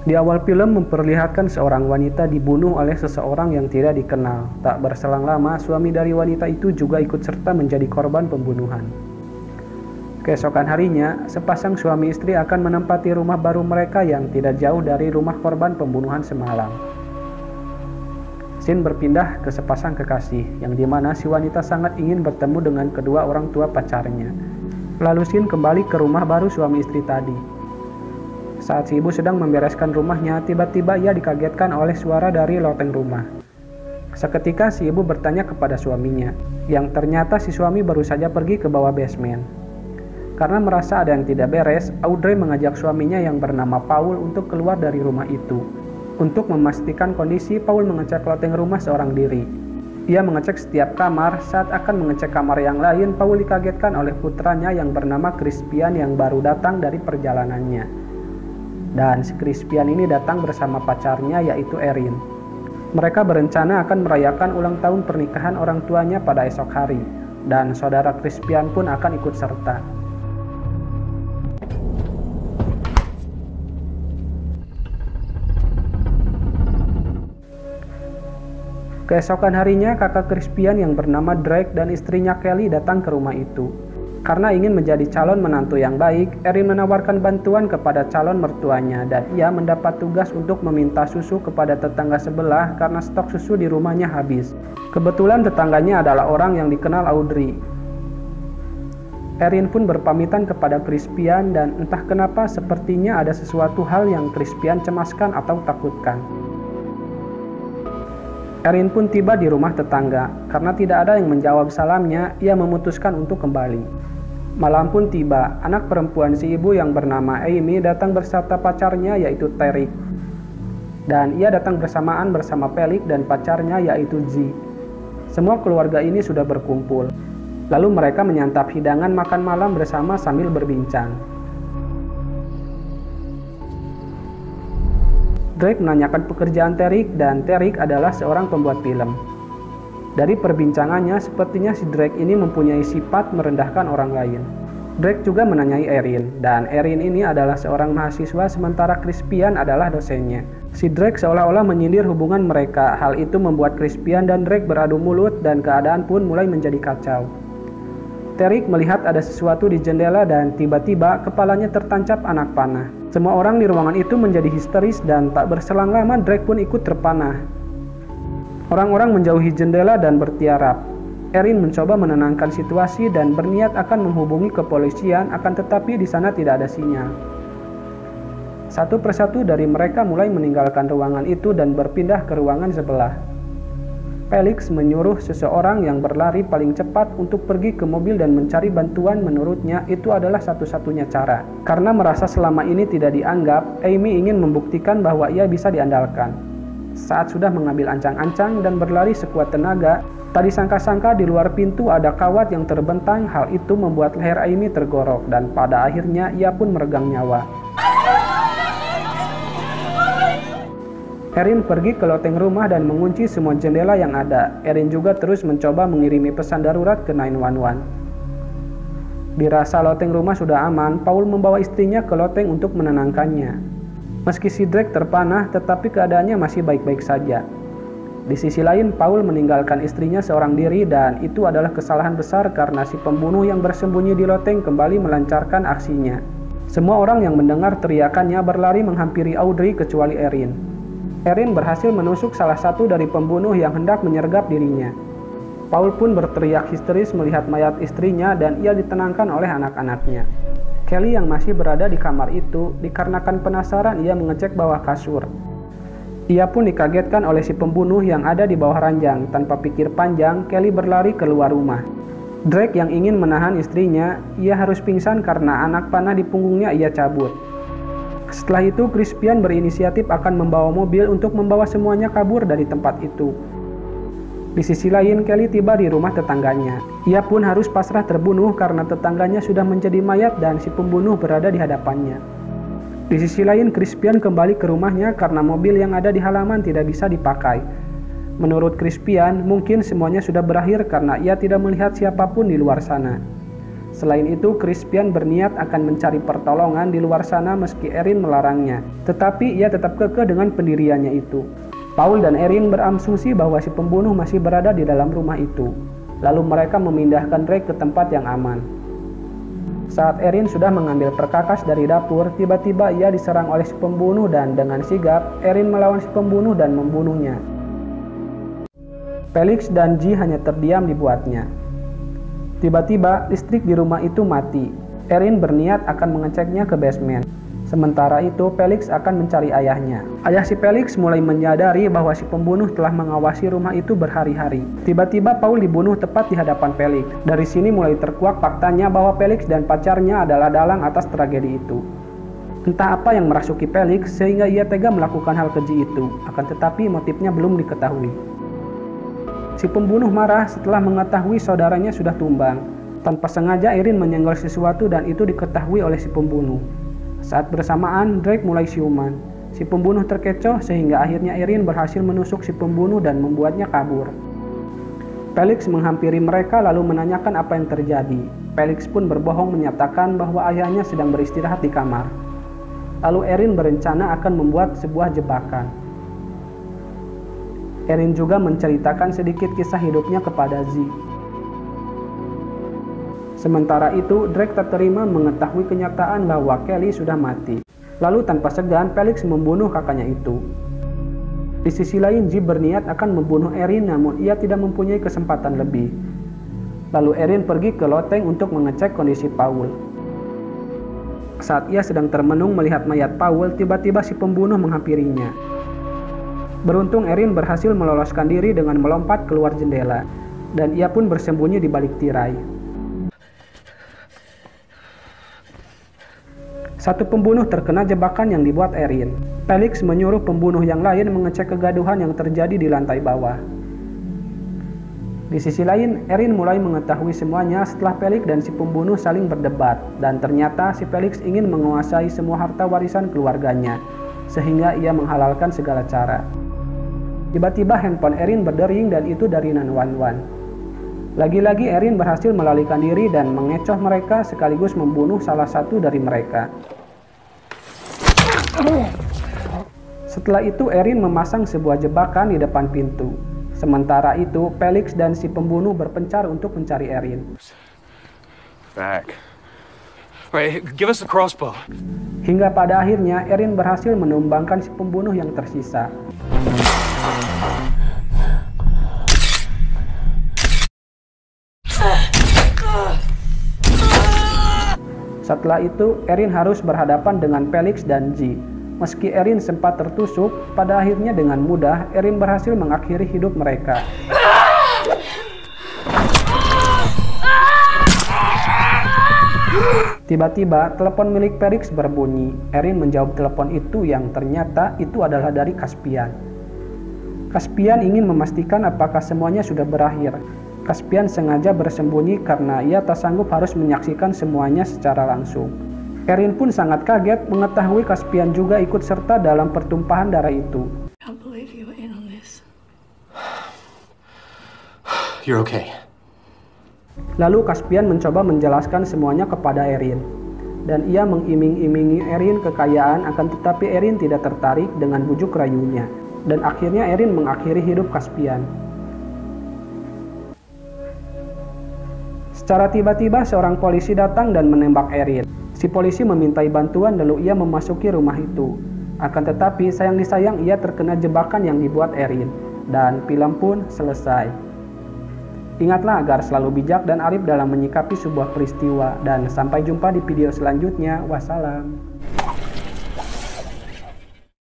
Di awal film memperlihatkan seorang wanita dibunuh oleh seseorang yang tidak dikenal. Tak berselang lama, suami dari wanita itu juga ikut serta menjadi korban pembunuhan. Keesokan harinya, sepasang suami istri akan menempati rumah baru mereka yang tidak jauh dari rumah korban pembunuhan semalam. Scene berpindah ke sepasang kekasih, yang dimana si wanita sangat ingin bertemu dengan kedua orang tua pacarnya. Lalu scene kembali ke rumah baru suami istri tadi. Saat si ibu sedang membereskan rumahnya, tiba-tiba ia dikagetkan oleh suara dari loteng rumah. Seketika si ibu bertanya kepada suaminya, yang ternyata si suami baru saja pergi ke bawah basement. Karena merasa ada yang tidak beres, Audrey mengajak suaminya yang bernama Paul untuk keluar dari rumah itu. Untuk memastikan kondisi, Paul mengecek loteng rumah seorang diri. Ia mengecek setiap kamar. Saat akan mengecek kamar yang lain, Paul dikagetkan oleh putranya yang bernama Crispian yang baru datang dari perjalanannya. Dan si Crispian ini datang bersama pacarnya yaitu Erin. Mereka berencana akan merayakan ulang tahun pernikahan orang tuanya pada esok hari. Dan saudara Crispian pun akan ikut serta. Keesokan harinya, kakak Crispian yang bernama Drake dan istrinya Kelly datang ke rumah itu. Karena ingin menjadi calon menantu yang baik, Erin menawarkan bantuan kepada calon mertuanya dan ia mendapat tugas untuk meminta susu kepada tetangga sebelah karena stok susu di rumahnya habis. Kebetulan tetangganya adalah orang yang dikenal Audrey. Erin pun berpamitan kepada Crispian dan entah kenapa sepertinya ada sesuatu hal yang Crispian cemaskan atau takutkan. Erin pun tiba di rumah tetangga. Karena tidak ada yang menjawab salamnya, ia memutuskan untuk kembali. Malam pun tiba, anak perempuan si ibu yang bernama Amy datang beserta pacarnya yaitu Terry. Dan ia datang bersamaan bersama Felix dan pacarnya yaitu G. Semua keluarga ini sudah berkumpul. Lalu mereka menyantap hidangan makan malam bersama sambil berbincang. Drake menanyakan pekerjaan Terry dan Terry adalah seorang pembuat film. Dari perbincangannya, sepertinya si Drake ini mempunyai sifat merendahkan orang lain. Drake juga menanyai Erin, dan Erin ini adalah seorang mahasiswa sementara Crispian adalah dosennya. Si Drake seolah-olah menyindir hubungan mereka. Hal itu membuat Crispian dan Drake beradu mulut dan keadaan pun mulai menjadi kacau. Terry melihat ada sesuatu di jendela dan tiba-tiba kepalanya tertancap anak panah. Semua orang di ruangan itu menjadi histeris dan tak berselang lama Drake pun ikut terpanah. Orang-orang menjauhi jendela dan bertiarap. Erin mencoba menenangkan situasi dan berniat akan menghubungi kepolisian, akan tetapi di sana tidak ada sinyal. Satu persatu dari mereka mulai meninggalkan ruangan itu dan berpindah ke ruangan sebelah. Felix menyuruh seseorang yang berlari paling cepat untuk pergi ke mobil dan mencari bantuan. Menurutnya itu adalah satu-satunya cara. Karena merasa selama ini tidak dianggap, Amy ingin membuktikan bahwa ia bisa diandalkan. Saat sudah mengambil ancang-ancang dan berlari sekuat tenaga, tak disangka-sangka di luar pintu ada kawat yang terbentang. Hal itu membuat leher Amy tergorok dan pada akhirnya ia pun meregang nyawa. Erin pergi ke loteng rumah dan mengunci semua jendela yang ada. Erin juga terus mencoba mengirimi pesan darurat ke 911. Dirasa loteng rumah sudah aman, Paul membawa istrinya ke loteng untuk menenangkannya. Meski si Drake terpanah, tetapi keadaannya masih baik-baik saja. Di sisi lain, Paul meninggalkan istrinya seorang diri dan itu adalah kesalahan besar karena si pembunuh yang bersembunyi di loteng kembali melancarkan aksinya. Semua orang yang mendengar teriakannya berlari menghampiri Audrey kecuali Erin. Erin berhasil menusuk salah satu dari pembunuh yang hendak menyergap dirinya. Paul pun berteriak histeris melihat mayat istrinya dan ia ditenangkan oleh anak-anaknya. Kelly yang masih berada di kamar itu, dikarenakan penasaran ia mengecek bawah kasur. Ia pun dikagetkan oleh si pembunuh yang ada di bawah ranjang. Tanpa pikir panjang, Kelly berlari keluar rumah. Drake yang ingin menahan istrinya, ia harus pingsan karena anak panah di punggungnya ia cabut. Setelah itu, Crispian berinisiatif akan membawa mobil untuk membawa semuanya kabur dari tempat itu. Di sisi lain, Kelly tiba di rumah tetangganya. Ia pun harus pasrah terbunuh karena tetangganya sudah menjadi mayat dan si pembunuh berada di hadapannya. Di sisi lain, Crispian kembali ke rumahnya karena mobil yang ada di halaman tidak bisa dipakai. Menurut Crispian, mungkin semuanya sudah berakhir karena ia tidak melihat siapapun di luar sana. Selain itu, Crispian berniat akan mencari pertolongan di luar sana meski Erin melarangnya. Tetapi ia tetap kekeh dengan pendiriannya itu. Paul dan Erin berasumsi bahwa si pembunuh masih berada di dalam rumah itu. Lalu mereka memindahkan Drake ke tempat yang aman. Saat Erin sudah mengambil perkakas dari dapur, tiba-tiba ia diserang oleh si pembunuh dan dengan sigap, Erin melawan si pembunuh dan membunuhnya. Felix dan G hanya terdiam dibuatnya. Tiba-tiba, listrik di rumah itu mati. Erin berniat akan mengeceknya ke basement. Sementara itu, Felix akan mencari ayahnya. Ayah si Felix mulai menyadari bahwa si pembunuh telah mengawasi rumah itu berhari-hari. Tiba-tiba Paul dibunuh tepat di hadapan Felix. Dari sini mulai terkuak faktanya bahwa Felix dan pacarnya adalah dalang atas tragedi itu. Entah apa yang merasuki Felix sehingga ia tega melakukan hal keji itu, akan tetapi motifnya belum diketahui. Si pembunuh marah setelah mengetahui saudaranya sudah tumbang. Tanpa sengaja Erin menyenggol sesuatu dan itu diketahui oleh si pembunuh. Saat bersamaan, Drake mulai siuman. Si pembunuh terkecoh sehingga akhirnya Erin berhasil menusuk si pembunuh dan membuatnya kabur. Felix menghampiri mereka lalu menanyakan apa yang terjadi. Felix pun berbohong menyatakan bahwa ayahnya sedang beristirahat di kamar. Lalu Erin berencana akan membuat sebuah jebakan. Erin juga menceritakan sedikit kisah hidupnya kepada Z. Sementara itu, Drake tak terima mengetahui kenyataan bahwa Kelly sudah mati. Lalu tanpa segan, Felix membunuh kakaknya itu. Di sisi lain, G berniat akan membunuh Erin namun ia tidak mempunyai kesempatan lebih. Lalu Erin pergi ke loteng untuk mengecek kondisi Paul. Saat ia sedang termenung melihat mayat Paul, tiba-tiba si pembunuh menghampirinya. Beruntung Erin berhasil meloloskan diri dengan melompat keluar jendela, dan ia pun bersembunyi di balik tirai. Satu pembunuh terkena jebakan yang dibuat Erin. Felix menyuruh pembunuh yang lain mengecek kegaduhan yang terjadi di lantai bawah. Di sisi lain, Erin mulai mengetahui semuanya setelah Felix dan si pembunuh saling berdebat, dan ternyata si Felix ingin menguasai semua harta warisan keluarganya, sehingga ia menghalalkan segala cara. Tiba-tiba handphone Erin berdering dan itu dari 911. Lagi-lagi Erin berhasil melarikan diri dan mengecoh mereka sekaligus membunuh salah satu dari mereka. Setelah itu Erin memasang sebuah jebakan di depan pintu. Sementara itu Felix dan si pembunuh berpencar untuk mencari Erin. Back. Wait, give us the crossbow. Hingga pada akhirnya Erin berhasil menumbangkan si pembunuh yang tersisa. Setelah itu, Erin harus berhadapan dengan Felix dan G. Meski Erin sempat tertusuk, pada akhirnya dengan mudah Erin berhasil mengakhiri hidup mereka. Tiba-tiba, telepon milik Felix berbunyi. Erin menjawab telepon itu yang ternyata itu adalah dari Caspian. Caspian ingin memastikan apakah semuanya sudah berakhir. Caspian sengaja bersembunyi karena ia tak sanggup harus menyaksikan semuanya secara langsung. Erin pun sangat kaget mengetahui Caspian juga ikut serta dalam pertumpahan darah itu. You're okay. Lalu Caspian mencoba menjelaskan semuanya kepada Erin. Dan ia mengiming-imingi Erin kekayaan akan tetapi Erin tidak tertarik dengan bujuk rayunya. Dan akhirnya Erin mengakhiri hidup Caspian. Secara tiba-tiba seorang polisi datang dan menembak Erin. Si polisi memintai bantuan lalu ia memasuki rumah itu. Akan tetapi sayang disayang ia terkena jebakan yang dibuat Erin. Dan film pun selesai. Ingatlah agar selalu bijak dan arif dalam menyikapi sebuah peristiwa. Dan sampai jumpa di video selanjutnya. Wassalam.